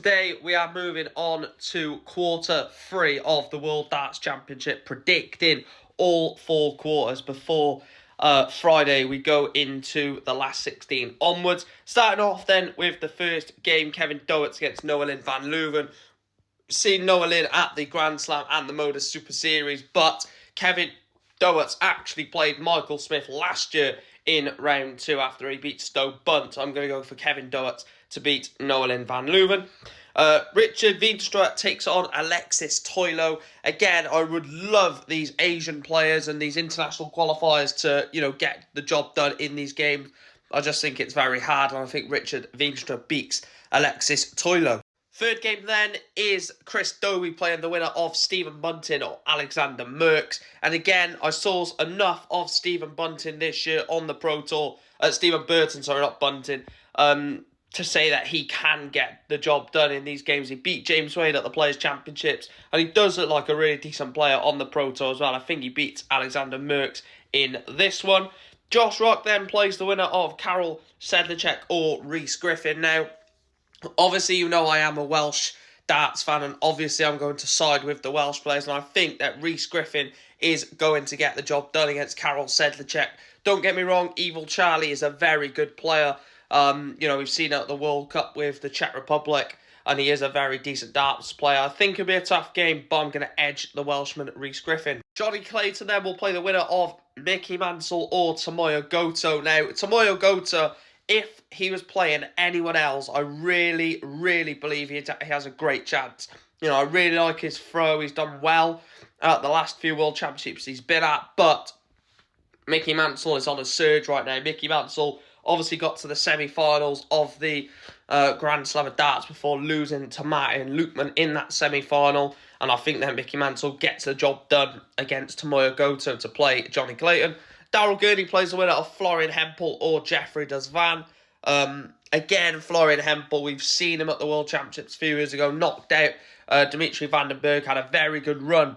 today we are moving on to quarter 3 of the World Darts Championship, predicting all 4 quarters before Friday we go into the last 16 onwards. Starting off then with the first game, Kevin Doets against Noah Lynn van Leuven. Seen Noah Lynn at the Grand Slam and the Modus Super Series, but Kevin Doets actually played Michael Smith last year in round 2 after he beat Stowe Bunt. I'm going to go for Kevin Doets to beat Noah Lynn van Leuven. Richard Veenstra takes on Alexis Toilo. Again, I would love these Asian players and these international qualifiers to, get the job done in these games. I just think it's very hard, and I think Richard Veenstra beats Alexis Toilo. Third game then is Chris Dobey playing the winner of Stephen Bunting or Alexander Merckx. And again, I saw enough of Stephen Bunting this year on the Pro Tour. Stephen Burton, sorry, not Bunting. To say that he can get the job done in these games. He beat James Wade at the Players' Championships, and he does look like a really decent player on the Pro Tour as well. I think he beats Alexander Merckx in this one. Josh Rock then plays the winner of Karel Sedlacek or Rhys Griffin. Now, obviously, I am a Welsh darts fan, and obviously I'm going to side with the Welsh players, and I think that Rhys Griffin is going to get the job done against Karel Sedlacek. Don't get me wrong, Evil Charlie is a very good player. We've seen it at the World Cup with the Czech Republic, and he is a very decent darts player. I think it'll be a tough game, but I'm going to edge the Welshman, Rhys Griffin. Johnny Clayton then will play the winner of Mickey Mansell or Tomoyo Goto. Now, Tomoyo Goto, if he was playing anyone else, I really, really believe he has a great chance. I really like his throw. He's done well at the last few World Championships he's been at, but Mickey Mansell is on a surge right now. Mickey Mansell obviously got to the semi-finals of the Grand Slam of Darts before losing to Martin Lukeman in that semi-final. And I think that Mickey Mansell gets the job done against Tomoyo Goto to play Johnny Clayton. Darryl Gurney plays the winner of Florian Hempel or Jeffrey Desvan. Again, Florian Hempel, we've seen him at the World Championships a few years ago, knocked out Dimitri van den Berg, had a very good run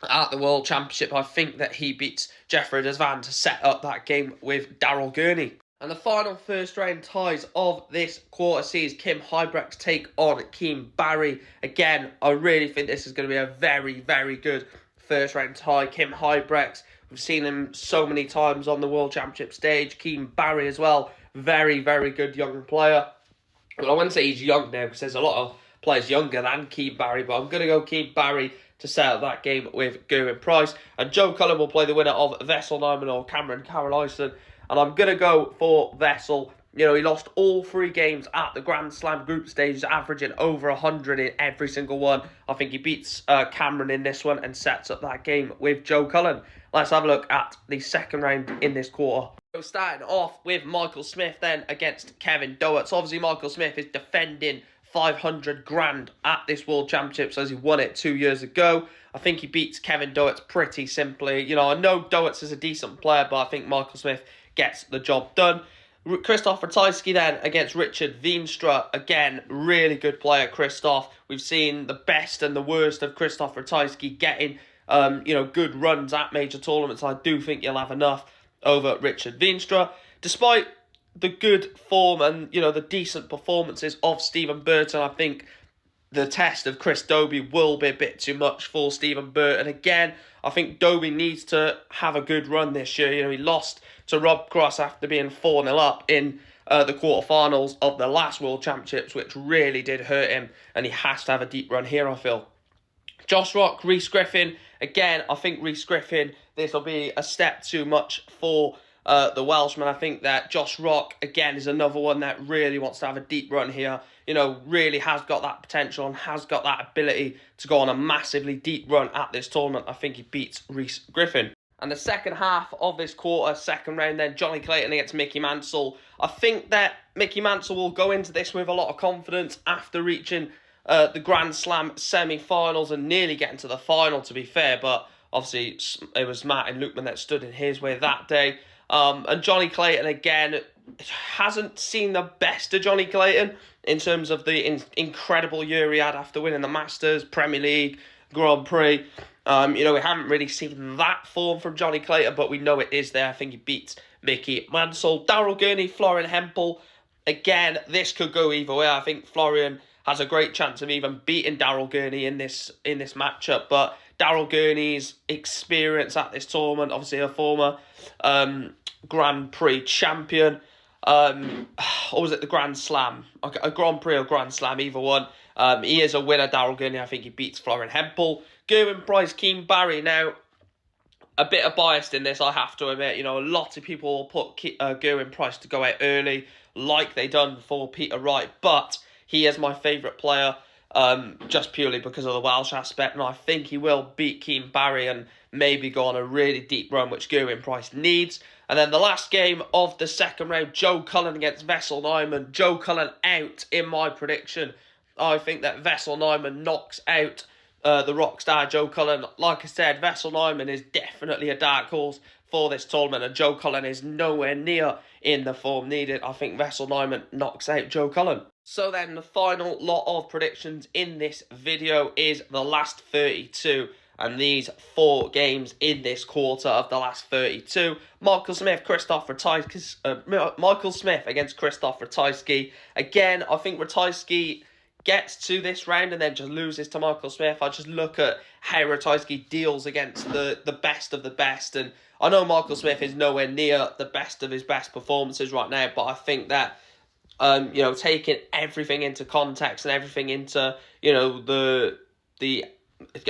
at the World Championship. I think that he beats Jeffrey Desvan to set up that game with Darryl Gurney. And the final first round ties of this quarter sees Kim Huybrechts take on Keane Barry. Again, I really think this is going to be a very, very good first round tie. Kim Huybrechts, we've seen him so many times on the World Championship stage. Keane Barry as well, very, very good young player. Well, I wouldn't say he's young now because there's a lot of players younger than Keane Barry, but I'm going to go Keane Barry to set up that game with Gerwyn Price. And Joe Cullen will play the winner of Vessel Nyman or Cameron Carroll-Ison. And I'm going to go for Vessel. He lost all 3 games at the Grand Slam group stages, averaging over 100 in every single one. I think he beats Cameron in this one and sets up that game with Joe Cullen. Let's have a look at the second round in this quarter. So starting off with Michael Smith then against Kevin Doets. Obviously, Michael Smith is defending 500 grand at this World Championships as he won it 2 years ago. I think he beats Kevin Doets pretty simply. I know Doets is a decent player, but I think Michael Smith gets the job done. Krzysztof Ratajski then against Richard Veenstra. Again, really good player, Krzysztof. We've seen the best and the worst of Krzysztof Ratajski getting, good runs at major tournaments. I do think you'll have enough over Richard Veenstra. Despite the good form and, the decent performances of Stephen Burton, I think the test of Chris Dobey will be a bit too much for Stephen Burton. Again, I think Dobey needs to have a good run this year. He lost to Rob Cross after being 4-0 up in the quarterfinals of the last World Championships, which really did hurt him, and he has to have a deep run here, I feel. Josh Rock, Rhys Griffin. Again, I think Rhys Griffin, this will be a step too much for the Welshman. I think that Josh Rock, again, is another one that really wants to have a deep run here. Really has got that potential and has got that ability to go on a massively deep run at this tournament. I think he beats Rhys Griffin. And the second half of this quarter, second round then, Johnny Clayton against Mickey Mansell. I think that Mickey Mansell will go into this with a lot of confidence after reaching the Grand Slam semi-finals and nearly getting to the final, to be fair. But obviously, it was Martin Lukeman that stood in his way that day. And Johnny Clayton, again, hasn't seen the best of Johnny Clayton in terms of the incredible year he had after winning the Masters, Premier League, Grand Prix. We haven't really seen that form from Johnny Clayton, but we know it is there. I think he beats Mickey Mansell. Darryl Gurney, Florian Hempel. Again, this could go either way. I think Florian has a great chance of even beating Daryl Gurney in this matchup. But Daryl Gurney's experience at this tournament, obviously a former Grand Prix champion, or was it the Grand Slam? A Grand Prix or Grand Slam, either one. He is a winner, Daryl Gurney. I think he beats Florian Hempel. Gerwyn Price, Keane Barry. Now, a bit of bias in this, I have to admit. You know, a lot of people will put Gerwyn Price to go out early, like they done for Peter Wright, but he is my favourite player, just purely because of the Welsh aspect, and I think he will beat Keane Barry and maybe go on a really deep run, which Gerwyn Price needs. And then the last game of the second round, Joe Cullen against Wessel Nijman. Joe Cullen out in my prediction. I think that Wessel Nijman knocks out the rockstar Joe Cullen. Like I said, Wessel Nijman is definitely a dark horse for this tournament, and Joe Cullen is nowhere near in the form needed. I think Wessel Nijman knocks out Joe Cullen. So then the final lot of predictions in this video is the last 32. And these 4 games in this quarter of the last 32. Michael Smith, Krzysztof Ratajski, Michael Smith against Krzysztof Ratajski. Again, I think Ratajski gets to this round and then just loses to Michael Smith. I just look at how Ratajski deals against the best of the best. And I know Michael Smith is nowhere near the best of his best performances right now, but I think that, you know, taking everything into context and everything into, you know, the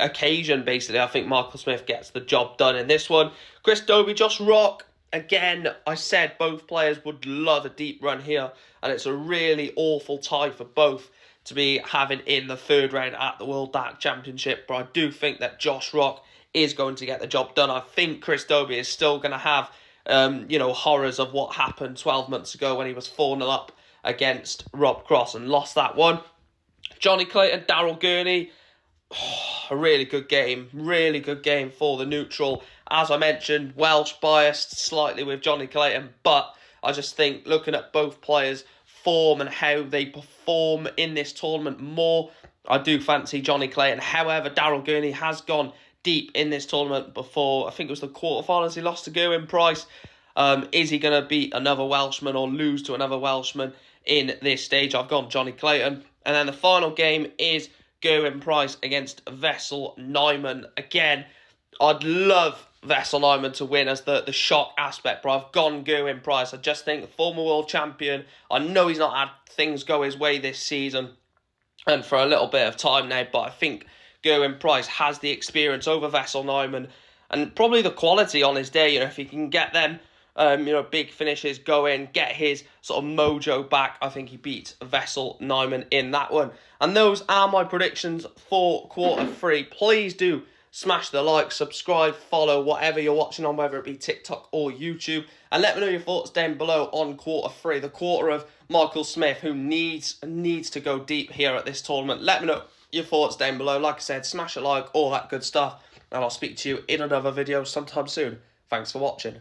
occasion, basically, I think Michael Smith gets the job done in this one. Chris Dobey, Josh Rock. Again, I said both players would love a deep run here, and it's a really awful tie for both to be having in the third round at the World Dart Championship, but I do think that Josh Rock is going to get the job done. I think Chris Dobey is still going to have, you know, horrors of what happened 12 months ago when he was 4-0 up against Rob Cross and lost that one. Johnny Clayton, Daryl Gurney. A really good game for the neutral. As I mentioned, Welsh biased slightly with Johnny Clayton, but I just think looking at both players' form and how they perform in this tournament more, I do fancy Johnny Clayton. However, Daryl Gurney has gone deep in this tournament before. I think it was the quarterfinals he lost to Gerwyn Price. Is he going to beat another Welshman or lose to another Welshman in this stage? I've gone Johnny Clayton. And then the final game is Gerwyn Price against Wessel Nijman. Again, I'd love Wessel Nijman to win as the shock aspect, but I've gone Gerwyn Price. I just think the former world champion, I know he's not had things go his way this season and for a little bit of time now, but I think Gerwyn Price has the experience over Wessel Nijman and probably the quality on his day. You know, if he can get them you know, big finishes going, get his sort of mojo back, I think he beats Wessel Nijman in that one. And those are my predictions for quarter 3. Please do smash the like, subscribe, follow, whatever you're watching on, whether it be TikTok or YouTube. And let me know your thoughts down below on quarter 3, the quarter of Michael Smith, who needs to go deep here at this tournament. Let me know your thoughts down below. Like I said, smash a like, all that good stuff. And I'll speak to you in another video sometime soon. Thanks for watching.